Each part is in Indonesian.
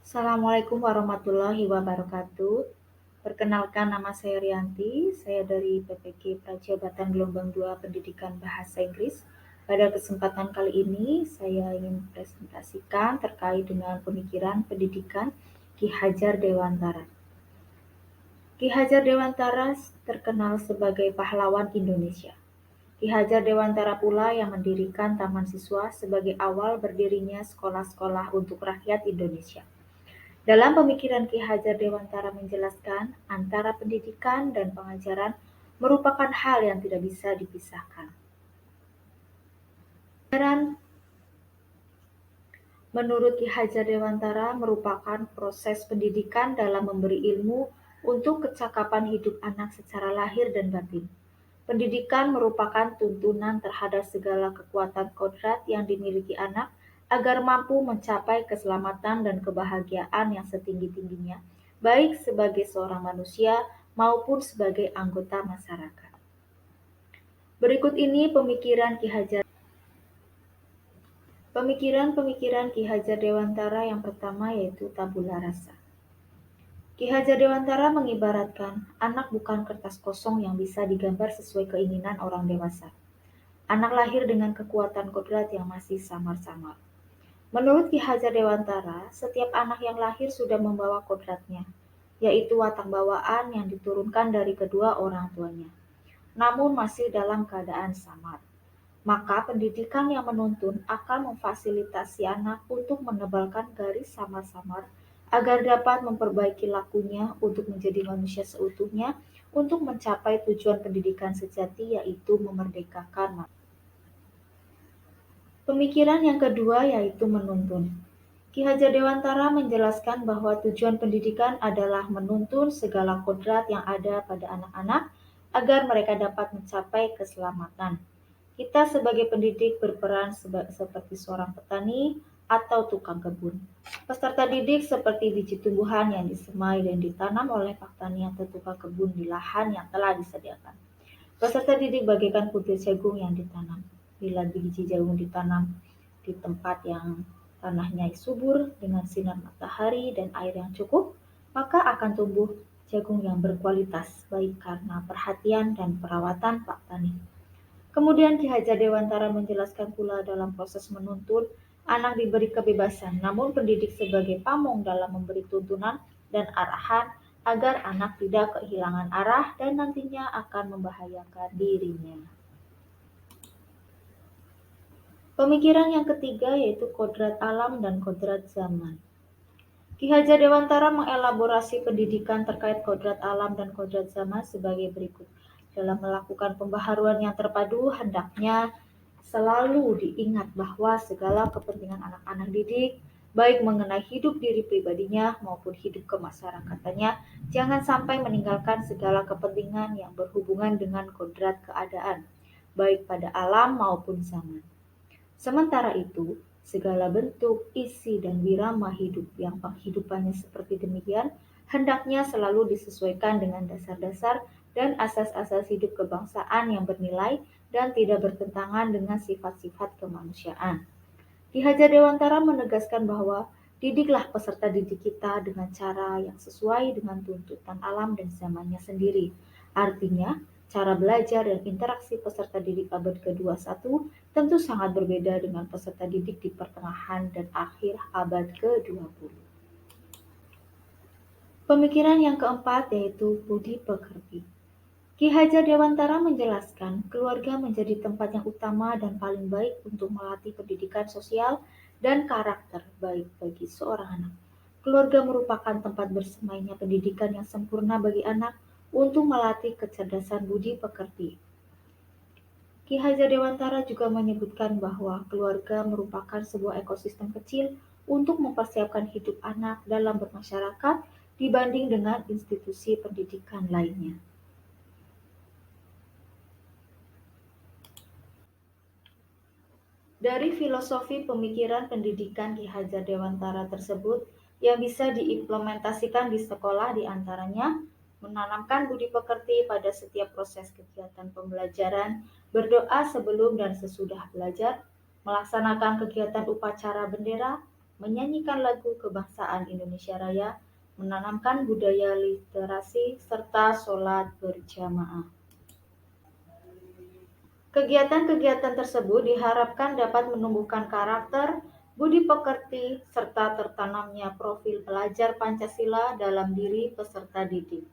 Assalamualaikum warahmatullahi wabarakatuh. Perkenalkan nama saya Rianti, saya dari PPG Prajabatan Gelombang 2 Pendidikan Bahasa Inggris. Pada kesempatan kali ini, saya ingin presentasikan terkait dengan pemikiran pendidikan Ki Hajar Dewantara. Ki Hajar Dewantara terkenal sebagai pahlawan Indonesia. Ki Hajar Dewantara pula yang mendirikan Taman Siswa sebagai awal berdirinya sekolah-sekolah untuk rakyat Indonesia. Dalam pemikiran Ki Hajar Dewantara menjelaskan antara pendidikan dan pengajaran merupakan hal yang tidak bisa dipisahkan. Pengajaran menurut Ki Hajar Dewantara merupakan proses pendidikan dalam memberi ilmu untuk kecakapan hidup anak secara lahir dan batin. Pendidikan merupakan tuntunan terhadap segala kekuatan kodrat yang dimiliki anak agar mampu mencapai keselamatan dan kebahagiaan yang setinggi-tingginya, baik sebagai seorang manusia maupun sebagai anggota masyarakat. Berikut ini pemikiran Ki Hajar Dewantara yang pertama yaitu tabula rasa. Ki Hajar Dewantara mengibaratkan anak bukan kertas kosong yang bisa digambar sesuai keinginan orang dewasa. Anak lahir dengan kekuatan kodrat yang masih samar-samar. Menurut Ki Hajar Dewantara, setiap anak yang lahir sudah membawa kodratnya, yaitu watak bawaan yang diturunkan dari kedua orang tuanya, namun masih dalam keadaan samar. Maka pendidikan yang menuntun akan memfasilitasi anak untuk menebalkan garis samar-samar agar dapat memperbaiki lakunya untuk menjadi manusia seutuhnya untuk mencapai tujuan pendidikan sejati yaitu memerdekakan manusia. Pemikiran yang kedua yaitu menuntun. Ki Hajar Dewantara menjelaskan bahwa tujuan pendidikan adalah menuntun segala kodrat yang ada pada anak-anak agar mereka dapat mencapai keselamatan. Kita sebagai pendidik berperan seperti seorang petani atau tukang kebun. Peserta didik seperti biji tumbuhan yang disemai dan ditanam oleh petani atau tukang kebun di lahan yang telah disediakan. Peserta didik bagaikan butir jagung yang ditanam. Bila biji jagung ditanam di tempat yang tanahnya subur dengan sinar matahari dan air yang cukup, maka akan tumbuh jagung yang berkualitas, baik karena perhatian dan perawatan Pak Tani. Kemudian Ki Hajar Dewantara menjelaskan pula dalam proses menuntun, anak diberi kebebasan, namun pendidik sebagai pamong dalam memberi tuntunan dan arahan agar anak tidak kehilangan arah dan nantinya akan membahayakan dirinya. Pemikiran yang ketiga yaitu kodrat alam dan kodrat zaman. Ki Hajar Dewantara mengelaborasi pendidikan terkait kodrat alam dan kodrat zaman sebagai berikut. Dalam melakukan pembaharuan yang terpadu, hendaknya selalu diingat bahwa segala kepentingan anak-anak didik, baik mengenai hidup diri pribadinya maupun hidup kemasyarakatannya, jangan sampai meninggalkan segala kepentingan yang berhubungan dengan kodrat keadaan, baik pada alam maupun zaman. Sementara itu, segala bentuk, isi, dan wirama hidup yang penghidupannya seperti demikian, hendaknya selalu disesuaikan dengan dasar-dasar dan asas-asas hidup kebangsaan yang bernilai dan tidak bertentangan dengan sifat-sifat kemanusiaan. Ki Hajar Dewantara menegaskan bahwa didiklah peserta didik kita dengan cara yang sesuai dengan tuntutan alam dan zamannya sendiri. Artinya, cara belajar dan interaksi peserta didik abad ke-21 tentu sangat berbeda dengan peserta didik di pertengahan dan akhir abad ke-20. Pemikiran yang keempat yaitu budi pekerti. Ki Hajar Dewantara menjelaskan, keluarga menjadi tempat yang utama dan paling baik untuk melatih pendidikan sosial dan karakter baik bagi seorang anak. Keluarga merupakan tempat bersemainya pendidikan yang sempurna bagi anak untuk melatih kecerdasan budi pekerti. Ki Hajar Dewantara juga menyebutkan bahwa keluarga merupakan sebuah ekosistem kecil untuk mempersiapkan hidup anak dalam bermasyarakat dibanding dengan institusi pendidikan lainnya. Dari filosofi pemikiran pendidikan Ki Hajar Dewantara tersebut yang bisa diimplementasikan di sekolah diantaranya menanamkan budi pekerti pada setiap proses kegiatan pembelajaran, berdoa sebelum dan sesudah belajar, melaksanakan kegiatan upacara bendera, menyanyikan lagu kebangsaan Indonesia Raya, menanamkan budaya literasi, serta sholat berjamaah. Kegiatan-kegiatan tersebut diharapkan dapat menumbuhkan karakter, budi pekerti, serta tertanamnya profil pelajar Pancasila dalam diri peserta didik.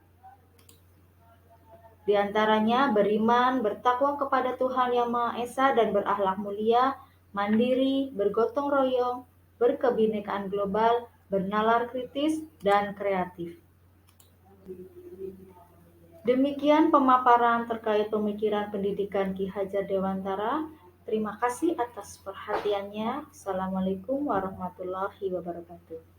Di antaranya beriman, bertakwa kepada Tuhan Yang Maha Esa dan berakhlak mulia, mandiri, bergotong royong, berkebinekaan global, bernalar kritis, dan kreatif. Demikian pemaparan terkait pemikiran pendidikan Ki Hajar Dewantara. Terima kasih atas perhatiannya. Assalamualaikum warahmatullahi wabarakatuh.